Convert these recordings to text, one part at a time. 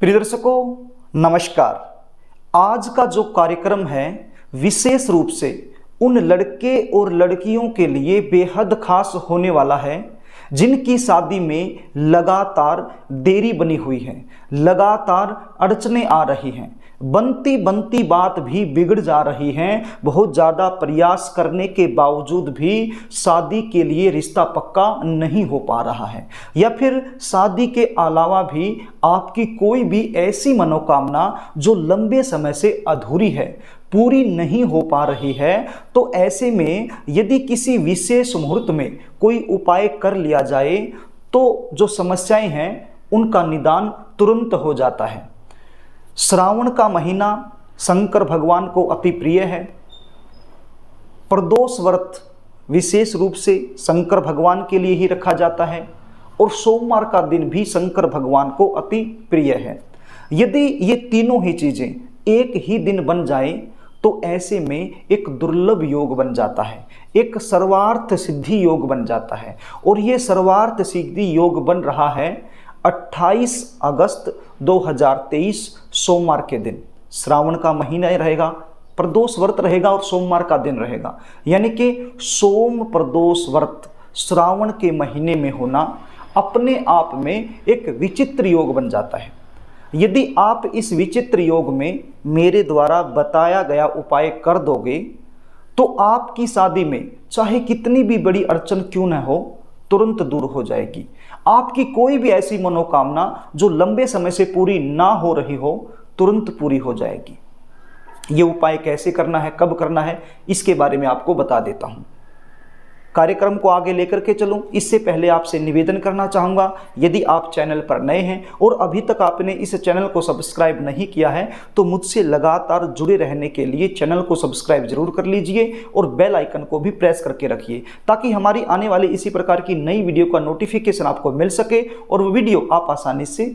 प्रिय दर्शकों नमस्कार। आज का जो कार्यक्रम है विशेष रूप से उन लड़के और लड़कियों के लिए बेहद खास होने वाला है जिनकी शादी में लगातार देरी बनी हुई है, लगातार अड़चनें आ रही हैं, बनती बनती बात भी बिगड़ जा रही हैं, बहुत ज़्यादा प्रयास करने के बावजूद भी शादी के लिए रिश्ता पक्का नहीं हो पा रहा है, या फिर शादी के अलावा भी आपकी कोई भी ऐसी मनोकामना जो लंबे समय से अधूरी है, पूरी नहीं हो पा रही है। तो ऐसे में यदि किसी विशेष मुहूर्त में कोई उपाय कर लिया जाए तो जो समस्याएं हैं उनका निदान तुरंत हो जाता है। श्रावण का महीना शंकर भगवान को अति प्रिय है। प्रदोष व्रत विशेष रूप से शंकर भगवान के लिए ही रखा जाता है और सोमवार का दिन भी शंकर भगवान को अति प्रिय है। यदि ये तीनों ही चीज़ें एक ही दिन बन जाए तो ऐसे में एक दुर्लभ योग बन जाता है, एक सर्वार्थ सिद्धि योग बन जाता है। और ये सर्वार्थ सिद्धि योग बन रहा है 28 अगस्त 2023 सोमवार के दिन। श्रावण का महीना रहेगा, प्रदोष व्रत रहेगा और सोमवार का दिन रहेगा, यानी कि सोम प्रदोष व्रत श्रावण के महीने में होना अपने आप में एक विचित्र योग बन जाता है। यदि आप इस विचित्र योग में मेरे द्वारा बताया गया उपाय कर दोगे तो आपकी शादी में चाहे कितनी भी बड़ी अड़चन क्यों न हो तुरंत दूर हो जाएगी। आपकी कोई भी ऐसी मनोकामना जो लंबे समय से पूरी ना हो रही हो तुरंत पूरी हो जाएगी। ये उपाय कैसे करना है, कब करना है, इसके बारे में आपको बता देता हूँ। कार्यक्रम को आगे लेकर के चलूं इससे पहले आपसे निवेदन करना चाहूँगा, यदि आप चैनल पर नए हैं और अभी तक आपने इस चैनल को सब्सक्राइब नहीं किया है तो मुझसे लगातार जुड़े रहने के लिए चैनल को सब्सक्राइब जरूर कर लीजिए और बेल आइकन को भी प्रेस करके रखिए ताकि हमारी आने वाली इसी प्रकार की नई वीडियो का नोटिफिकेशन आपको मिल सके और वो वीडियो आप आसानी से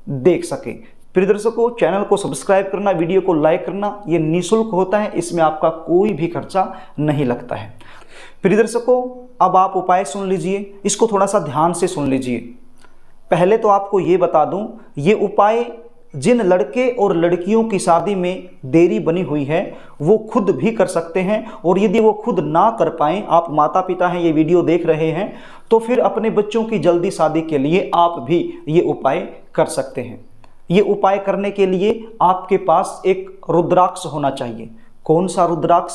देख सकें। प्रिय दर्शकों, चैनल को सब्सक्राइब करना, वीडियो को लाइक करना ये निःशुल्क होता है, इसमें आपका कोई भी खर्चा नहीं लगता है। प्रिय दर्शकों, अब आप उपाय सुन लीजिए, इसको थोड़ा सा ध्यान से सुन लीजिए। पहले तो आपको ये बता दूं, ये उपाय जिन लड़के और लड़कियों की शादी में देरी बनी हुई है वो खुद भी कर सकते हैं, और यदि वो खुद ना कर पाएँ, आप माता पिता हैं, ये वीडियो देख रहे हैं, तो फिर अपने बच्चों की जल्दी शादी के लिए आप भी ये उपाय कर सकते हैं। ये उपाय करने के लिए आपके पास एक रुद्राक्ष होना चाहिए। कौन सा रुद्राक्ष?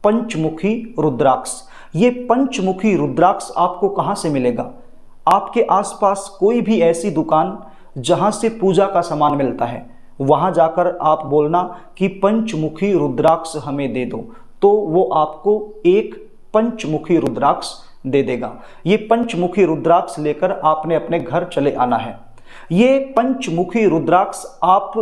पंचमुखी रुद्राक्ष। ये पंचमुखी रुद्राक्ष आपको कहाँ से मिलेगा? आपके आसपास कोई भी ऐसी दुकान जहाँ से पूजा का सामान मिलता है वहाँ जाकर आप बोलना कि पंचमुखी रुद्राक्ष हमें दे दो, तो वो आपको एक पंचमुखी रुद्राक्ष दे देगा। ये पंचमुखी रुद्राक्ष लेकर आपने अपने घर चले आना है। ये पंचमुखी रुद्राक्ष आप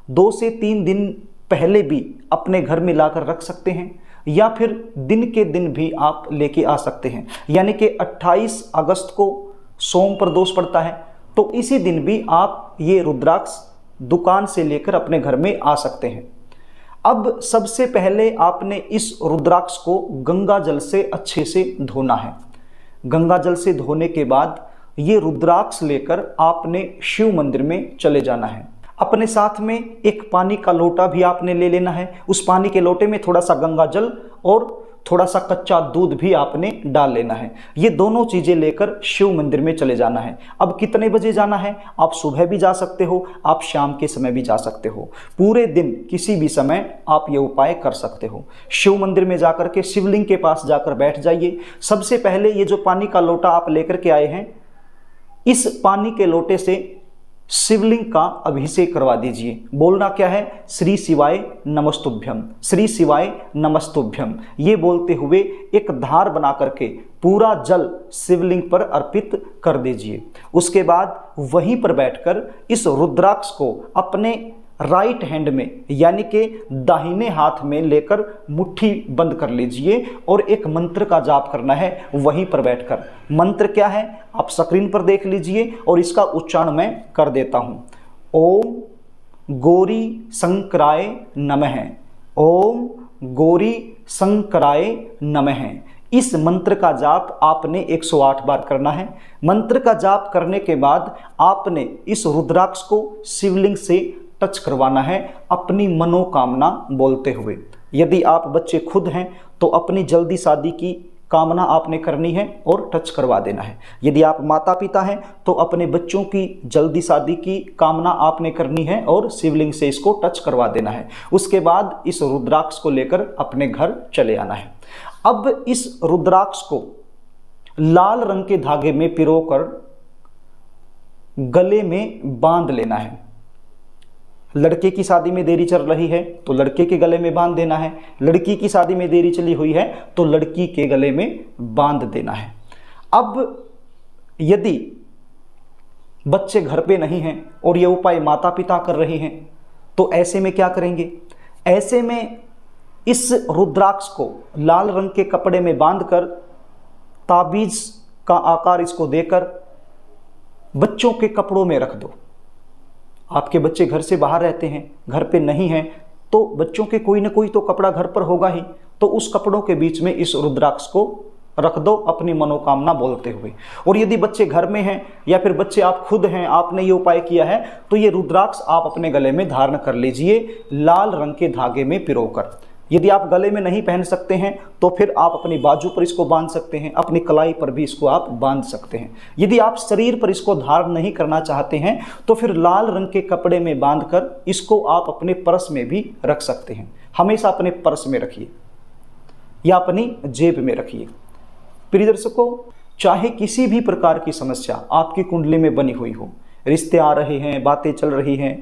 2 से 3 दिन पहले भी अपने घर में लाकर रख सकते हैं या फिर दिन के दिन भी आप लेके आ सकते हैं, यानी कि 28 अगस्त को सोम प्रदोष पड़ता है तो इसी दिन भी आप ये रुद्राक्ष दुकान से लेकर अपने घर में आ सकते हैं। अब सबसे पहले आपने इस रुद्राक्ष को गंगा जल से अच्छे से धोना है। गंगा जल से धोने के बाद ये रुद्राक्ष लेकर आपने शिव मंदिर में चले जाना है। अपने साथ में एक पानी का लोटा भी आपने ले लेना है। उस पानी के लोटे में थोड़ा सा गंगा जल और थोड़ा सा कच्चा दूध भी आपने डाल लेना है। ये दोनों चीज़ें लेकर शिव मंदिर में चले जाना है। अब कितने बजे जाना है? आप सुबह भी जा सकते हो, आप शाम के समय भी जा सकते हो, पूरे दिन किसी भी समय आप ये उपाय कर सकते हो। शिव मंदिर में जाकर के शिवलिंग के पास जाकर बैठ जाइए। सबसे पहले ये जो पानी का लोटा आप लेकर के आए हैं, इस पानी के लोटे से शिवलिंग का अभिषेक करवा दीजिए। बोलना क्या है? श्री शिवाय नमस्तुभ्यम, श्री शिवाय नमस्तुभ्यम। ये बोलते हुए एक धार बना करके पूरा जल शिवलिंग पर अर्पित कर दीजिए। उसके बाद वहीं पर बैठकर इस रुद्राक्ष को अपने राइट हैंड में यानी कि दाहिने हाथ में लेकर मुट्ठी बंद कर लीजिए और एक मंत्र का जाप करना है वहीं पर बैठकर। मंत्र क्या है आप स्क्रीन पर देख लीजिए और इसका उच्चारण मैं कर देता हूँ। ओम गौरी शंकराय नमः, ओम गौरी शंकराय नमः। इस मंत्र का जाप आपने 108 बार करना है। मंत्र का जाप करने के बाद आपने इस रुद्राक्ष को शिवलिंग से टच करवाना है अपनी मनोकामना बोलते हुए। यदि आप बच्चे खुद हैं तो अपनी जल्दी शादी की कामना आपने करनी है और टच करवा देना है। यदि आप माता पिता हैं तो अपने बच्चों की जल्दी शादी की कामना आपने करनी है और शिवलिंग से इसको टच करवा देना है। उसके बाद इस रुद्राक्ष को लेकर अपने घर चले आना है। अब इस रुद्राक्ष को लाल रंग के धागे में पिरोकर गले में बांध लेना है। लड़के की शादी में देरी चल रही है तो लड़के के गले में बांध देना है, लड़की की शादी में देरी चली हुई है तो लड़की के गले में बांध देना है। अब यदि बच्चे घर पे नहीं हैं और ये उपाय माता पिता कर रहे हैं तो ऐसे में क्या करेंगे? ऐसे में इस रुद्राक्ष को लाल रंग के कपड़े में बांधकर ताबीज का आकार इसको देकर बच्चों के कपड़ों में रख दो। आपके बच्चे घर से बाहर रहते हैं, घर पे नहीं हैं, तो बच्चों के कोई ना कोई तो कपड़ा घर पर होगा ही, तो उस कपड़ों के बीच में इस रुद्राक्ष को रख दो अपनी मनोकामना बोलते हुए। और यदि बच्चे घर में हैं या फिर बच्चे आप खुद हैं, आपने ये उपाय किया है, तो ये रुद्राक्ष आप अपने गले में धारण कर लीजिए लाल रंग के धागे में पिरोकर। यदि आप गले में नहीं पहन सकते हैं तो फिर आप अपनी बाजू पर इसको बांध सकते हैं, अपनी कलाई पर भी इसको आप बांध सकते हैं। यदि आप शरीर पर इसको धारण नहीं करना चाहते हैं तो फिर लाल रंग के कपड़े में बांधकर इसको आप अपने पर्स में भी रख सकते हैं। हमेशा अपने पर्स में रखिए या अपनी जेब में रखिए। प्रिय दर्शकों, चाहे किसी भी प्रकार की समस्या आपकी कुंडली में बनी हुई हो, रिश्ते आ रहे हैं, बातें चल रही हैं,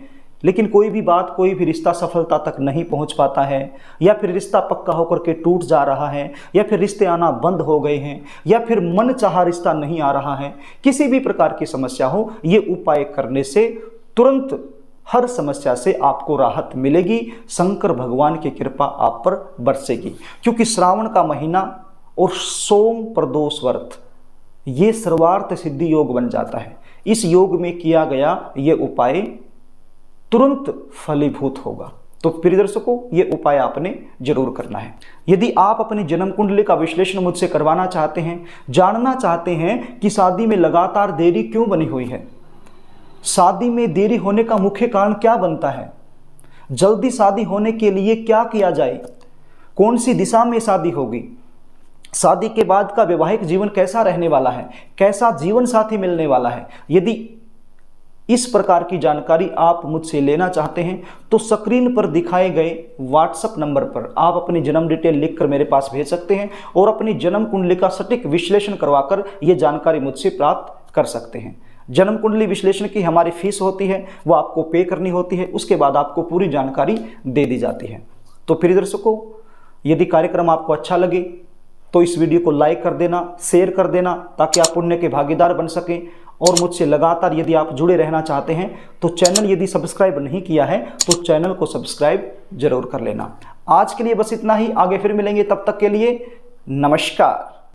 लेकिन कोई भी बात, कोई भी रिश्ता सफलता तक नहीं पहुंच पाता है, या फिर रिश्ता पक्का होकर के टूट जा रहा है, या फिर रिश्ते आना बंद हो गए हैं, या फिर मन चाहा रिश्ता नहीं आ रहा है, किसी भी प्रकार की समस्या हो, ये उपाय करने से तुरंत हर समस्या से आपको राहत मिलेगी। शंकर भगवान की कृपा आप पर बरसेगी, क्योंकि श्रावण का महीना और सोम प्रदोष व्रत ये सर्वार्थ सिद्धि योग बन जाता है। इस योग में किया गया ये उपाय तुरंत फलीभूत होगा। तो प्रिय दर्शकों, ये उपाय आपने जरूर करना है। यदि आप अपनी जन्म कुंडली का विश्लेषण मुझसे करवाना चाहते हैं, जानना चाहते हैं कि शादी में लगातार देरी क्यों बनी हुई है, शादी में देरी होने का मुख्य कारण क्या बनता है, जल्दी शादी होने के लिए क्या किया जाए, कौन सी दिशा में शादी होगी, शादी के बाद का वैवाहिक जीवन कैसा रहने वाला है, कैसा जीवन साथी मिलने वाला है, यदि इस प्रकार की जानकारी आप मुझसे लेना चाहते हैं तो स्क्रीन पर दिखाए गए व्हाट्सएप नंबर पर आप अपनी जन्म डिटेल लिखकर मेरे पास भेज सकते हैं और अपनी जन्म कुंडली का सटीक विश्लेषण करवाकर ये जानकारी मुझसे प्राप्त कर सकते हैं। जन्म कुंडली विश्लेषण की हमारी फीस होती है, वो आपको पे करनी होती है, उसके बाद आपको पूरी जानकारी दे दी जाती है। तो प्रिय दर्शकों, यदि कार्यक्रम आपको अच्छा लगे तो इस वीडियो को लाइक कर देना, शेयर कर देना, ताकि आप पुण्य के भागीदार बन सकें। और मुझसे लगातार यदि आप जुड़े रहना चाहते हैं तो चैनल यदि सब्सक्राइब नहीं किया है तो चैनल को सब्सक्राइब जरूर कर लेना। आज के लिए बस इतना ही, आगे फिर मिलेंगे, तब तक के लिए नमस्कार।